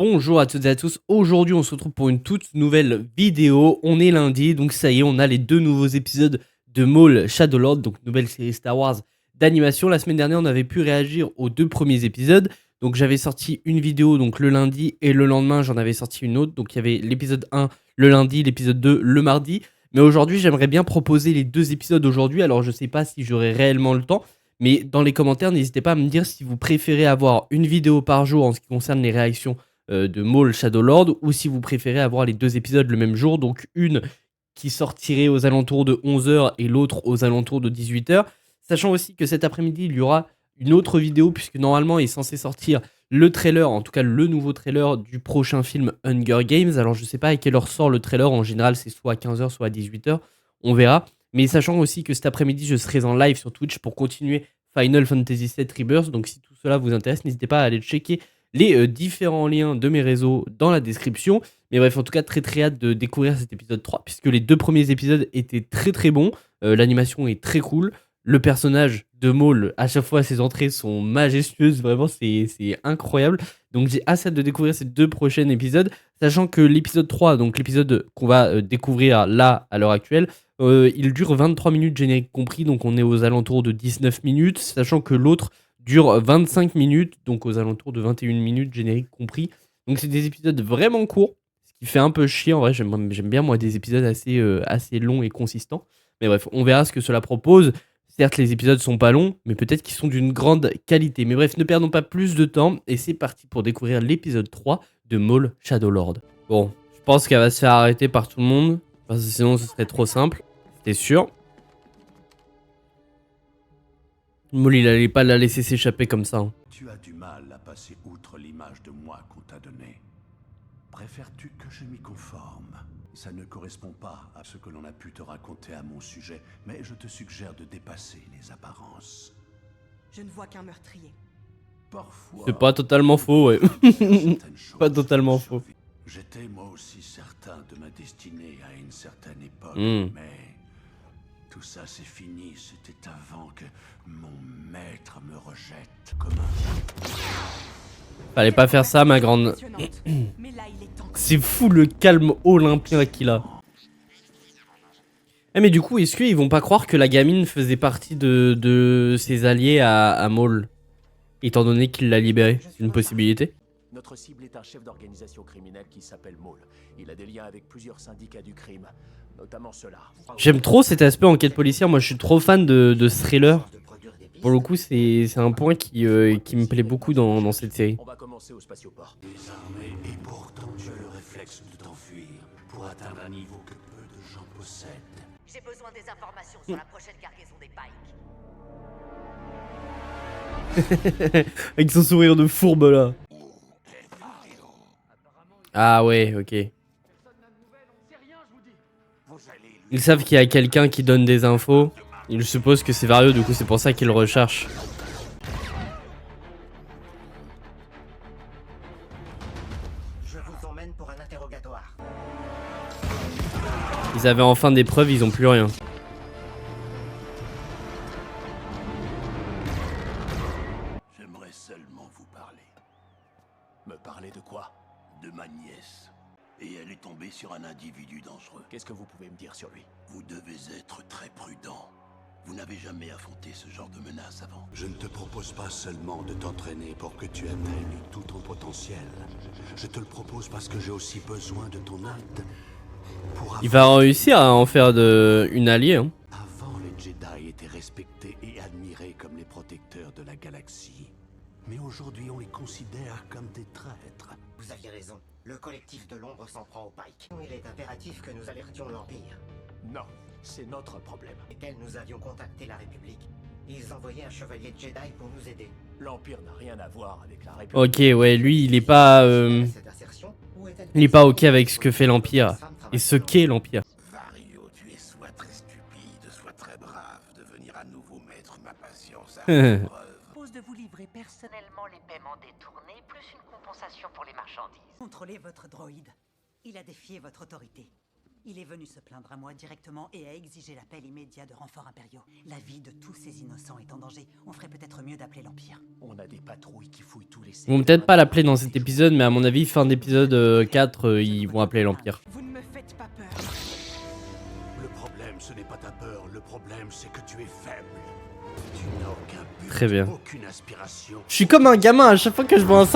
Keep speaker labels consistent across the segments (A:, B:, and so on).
A: Bonjour à toutes et à tous, aujourd'hui on se retrouve pour une toute nouvelle vidéo, on est lundi, donc ça y est, on a les deux nouveaux épisodes de Maul Shadowlord, donc nouvelle série Star Wars d'animation. La semaine dernière on avait pu réagir aux deux premiers épisodes, donc j'avais sorti une vidéo donc le lundi et le lendemain j'en avais sorti une autre, donc il y avait l'épisode 1 le lundi, l'épisode 2 le mardi, mais aujourd'hui j'aimerais bien proposer les deux épisodes aujourd'hui, alors je sais pas si j'aurai réellement le temps, mais dans les commentaires n'hésitez pas à me dire si vous préférez avoir une vidéo par jour en ce qui concerne les réactions de Maul Shadowlord, ou si vous préférez avoir les deux épisodes le même jour, donc une qui sortirait aux alentours de 11 h et l'autre aux alentours de 18 h. Sachant aussi que cet après-midi, il y aura une autre vidéo, puisque normalement il est censé sortir le trailer, en tout cas le nouveau trailer du prochain film Hunger Games. Alors je sais pas à quelle heure sort le trailer, en général c'est soit à 15 h soit à 18 h, on verra. Mais sachant aussi que cet après-midi je serai en live sur Twitch pour continuer Final Fantasy VII Rebirth, donc si tout cela vous intéresse, n'hésitez pas à aller checker les différents liens de mes réseaux dans la description. Mais bref, en tout cas, très très hâte de découvrir cet épisode 3, puisque les deux premiers épisodes étaient très très bons. L'animation est très cool. Le personnage de Maul, à chaque fois, ses entrées sont majestueuses. Vraiment, c'est incroyable. Donc j'ai hâte de découvrir ces deux prochains épisodes. Sachant que l'épisode 3, donc l'épisode qu'on va découvrir là, à l'heure actuelle, il dure 23 minutes générique compris. Donc on est aux alentours de 19 minutes. Sachant que l'autre dure 25 minutes, donc aux alentours de 21 minutes, générique compris. Donc c'est des épisodes vraiment courts, ce qui fait un peu chier. En vrai, j'aime bien moi des épisodes assez longs et consistants. Mais bref, on verra ce que cela propose. Certes, les épisodes sont pas longs, mais peut-être qu'ils sont d'une grande qualité. Mais bref, ne perdons pas plus de temps, et c'est parti pour découvrir l'épisode 3 de Maul Shadowlord. Bon, je pense qu'elle va se faire arrêter par tout le monde, parce que sinon ce serait trop simple, c'est sûr. Maul, il allait pas la laisser s'échapper comme ça, hein.
B: Tu as du mal à passer outre l'image de moi qu'on t'a donnée. Préfères-tu que je m'y conforme? Ça ne correspond pas à ce que l'on a pu te raconter à mon sujet, mais je te suggère de dépasser les apparences.
C: Je ne vois qu'un meurtrier.
B: Parfois...
A: C'est pas totalement faux, ouais. Pas totalement faux.
B: J'étais moi aussi certain de ma destinée à une certaine époque, mais... tout ça c'est fini, c'était avant que mon maître me rejette comme un...
A: Fallait pas faire ça, ma grande.
C: Mais là, il est temps que...
A: C'est fou le calme olympien qu'il a. Eh mais du coup, est-ce qu'ils vont pas croire que la gamine faisait partie de ses alliés à Maul, étant donné qu'il l'a libérée? C'est une possibilité.
D: Notre cible est un chef d'organisation criminelle qui s'appelle Maul. Il a des liens avec plusieurs syndicats du crime, notamment ceux-là.
A: J'aime trop cet aspect enquête policière, moi je suis trop fan de ce thriller. Pour le coup, c'est un point qui me plaît beaucoup dans cette série.
D: On va commencer au spatioport.
B: Désarmé et pourtant tu as le réflexe de t'enfuir pour atteindre un niveau que peu de gens possèdent.
E: J'ai besoin des informations sur la prochaine cargaison des Pikes.
A: Avec son sourire de fourbe là. Ah ouais, ok. Ils savent qu'il y a quelqu'un qui donne des infos. Ils supposent que c'est Vario, du coup c'est pour ça qu'ils le recherchent.
E: Je vous emmène pour un interrogatoire.
A: Ils avaient enfin des preuves, ils ont plus rien.
B: J'aimerais seulement vous parler.
D: Me parler de quoi?
B: De ma nièce. Et elle est tombée sur un individu dangereux.
D: Qu'est-ce que vous pouvez me dire sur lui?
B: Vous devez être très prudent. Vous n'avez jamais affronté ce genre de menace avant. Je ne te propose pas seulement de t'entraîner pour que tu atteignes tout ton potentiel. Je te le propose parce que j'ai aussi besoin de ton aide.
A: Il va réussir à en faire une alliée, hein.
B: Avant, les Jedi étaient respectés et admirés comme les protecteurs de la galaxie. Mais aujourd'hui, on les considère comme des traîtres.
E: Vous aviez raison. Le collectif de l'ombre s'en prend aux Pikes. Il est impératif que nous alertions l'Empire.
D: Non, c'est notre problème.
E: Et tel nous avions contacté la République. Ils envoyaient un chevalier Jedi pour nous aider.
D: L'Empire n'a rien à voir avec la République.
A: Ok, ouais, lui il est pas
E: Cette assertion, où est-elle
A: il est pas ok avec ce que fait l'Empire et ce qu'est l'Empire.
B: Vario, tu es soit très stupide, soit très brave. Devenir à nouveau maître ma patience à
A: Hehe.
B: preuve.
E: propose de vous livrer personnellement les paiements détournés, plus une compensation pour les marchandises.
C: Contrôlez votre droïde. Il a défié votre autorité.
F: Il est venu se plaindre à moi directement et a exigé l'appel immédiat de renforts impériaux. La vie de tous ces innocents est en danger. On ferait peut-être mieux d'appeler l'Empire.
D: On a des patrouilles qui fouillent tous les
A: Ils vont peut-être pas l'appeler dans cet épisode, mais à mon avis, fin d'épisode 4, ils vont appeler l'Empire.
C: Vous ne me faites pas peur.
B: Le problème, ce n'est pas ta peur. Le problème, c'est que tu es faible. Tu n'as aucun but,
A: Très bien.
B: aucune inspiration.
A: Je suis comme un gamin, à chaque fois que je vois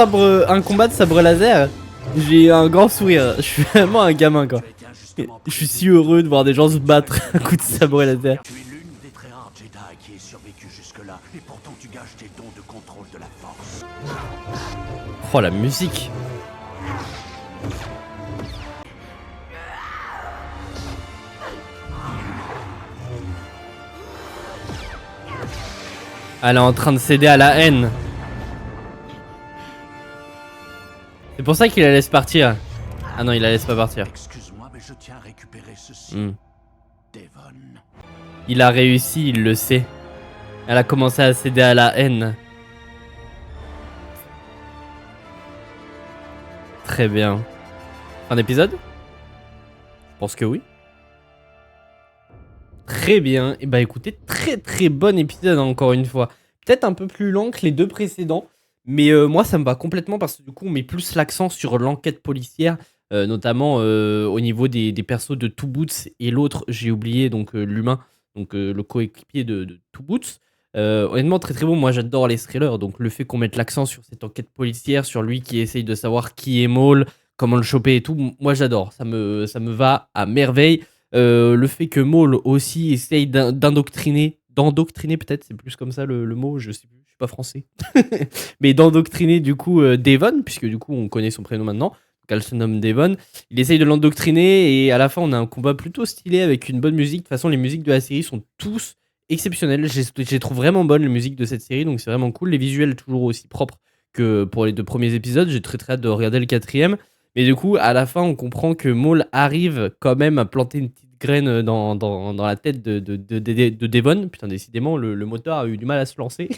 A: un combat de sabre laser, j'ai un grand sourire. Je suis vraiment un gamin, quoi.
B: Tu as été injustement
A: Je suis
B: privé.
A: si heureux de voir des gens se battre à coups de sabre laser.
B: Tu es l'une des très rares Jedi qui ait survécu jusque-là, et pourtant tu gâches tes dons de contrôle de la force.
A: Oh, la musique. Elle est en train de céder à la haine. C'est pour ça qu'il la laisse partir. Ah non, il la laisse pas partir.
B: Excuse-moi, mais je tiens à récupérer ceci.
A: Hmm.
B: Devon.
A: Il a réussi, il le sait. Elle a commencé à céder à la haine. Très bien. Fin d'épisode? Je pense que oui. Très bien. Et bah écoutez, très bon épisode encore une fois. Peut-être un peu plus lent que les deux précédents. Mais moi ça me va complètement parce que du coup on met plus l'accent sur l'enquête policière. Notamment au niveau des persos de Two Boots et l'autre, j'ai oublié, donc l'humain. Donc le coéquipier de Two Boots. Honnêtement très bon, moi j'adore les thrillers. Donc le fait qu'on mette l'accent sur cette enquête policière, sur lui qui essaye de savoir qui est Maul, comment le choper et tout, moi j'adore. Ça me va à merveille. Le fait que Maul aussi essaye d'endoctriner peut-être, c'est plus comme ça le mot, je sais plus, je suis pas français. Mais d'endoctriner du coup Devon, puisque du coup on connaît son prénom maintenant, donc elle se nomme Devon. Il essaye de l'endoctriner et à la fin on a un combat plutôt stylé avec une bonne musique. De toute façon les musiques de la série sont tous exceptionnelles, je les trouve vraiment bonnes les musiques de cette série, donc c'est vraiment cool. Les visuels toujours aussi propres que pour les deux premiers épisodes, j'ai très hâte de regarder le quatrième. Mais du coup, à la fin, on comprend que Maul arrive quand même à planter une petite graine dans la tête de Devon. Putain, décidément, le moteur a eu du mal à se lancer.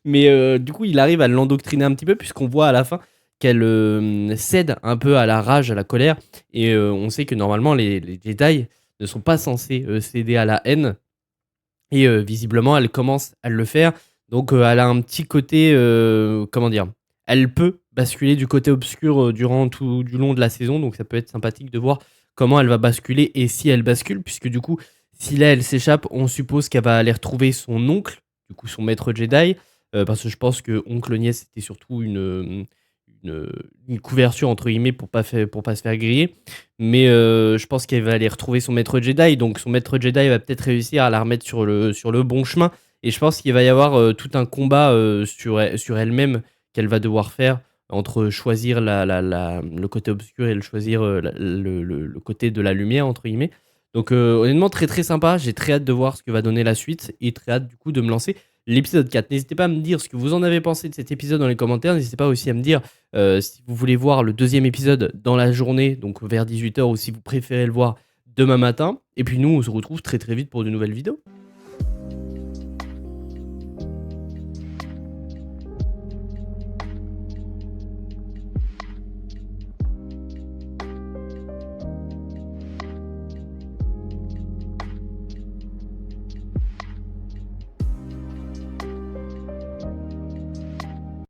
A: Mais du coup, il arrive à l'endoctriner un petit peu, puisqu'on voit à la fin qu'elle cède un peu à la rage, à la colère. Et on sait que normalement, les Jedi ne sont pas censés céder à la haine. Et visiblement, elle commence à le faire. Donc, elle a un petit côté, comment dire, elle peut basculer du côté obscur durant tout du long de la saison. Donc, ça peut être sympathique de voir comment elle va basculer et si elle bascule. Puisque du coup, si là, elle s'échappe, on suppose qu'elle va aller retrouver son oncle, du coup, son maître Jedi. Parce que je pense que oncle nièce, c'était surtout une couverture, entre guillemets, pour pas se faire griller. Mais je pense qu'elle va aller retrouver son maître Jedi. Donc son maître Jedi va peut-être réussir à la remettre sur le bon chemin. Et je pense qu'il va y avoir tout un combat sur elle-même qu'elle va devoir faire entre choisir le côté obscur et choisir le côté de la lumière, entre guillemets. Donc honnêtement, très sympa. J'ai très hâte de voir ce que va donner la suite et très hâte du coup de me lancer l'épisode 4. N'hésitez pas à me dire ce que vous en avez pensé de cet épisode dans les commentaires. N'hésitez pas aussi à me dire si vous voulez voir le deuxième épisode dans la journée, donc vers 18h, ou si vous préférez le voir demain matin. Et puis nous, on se retrouve très vite pour de nouvelles vidéos.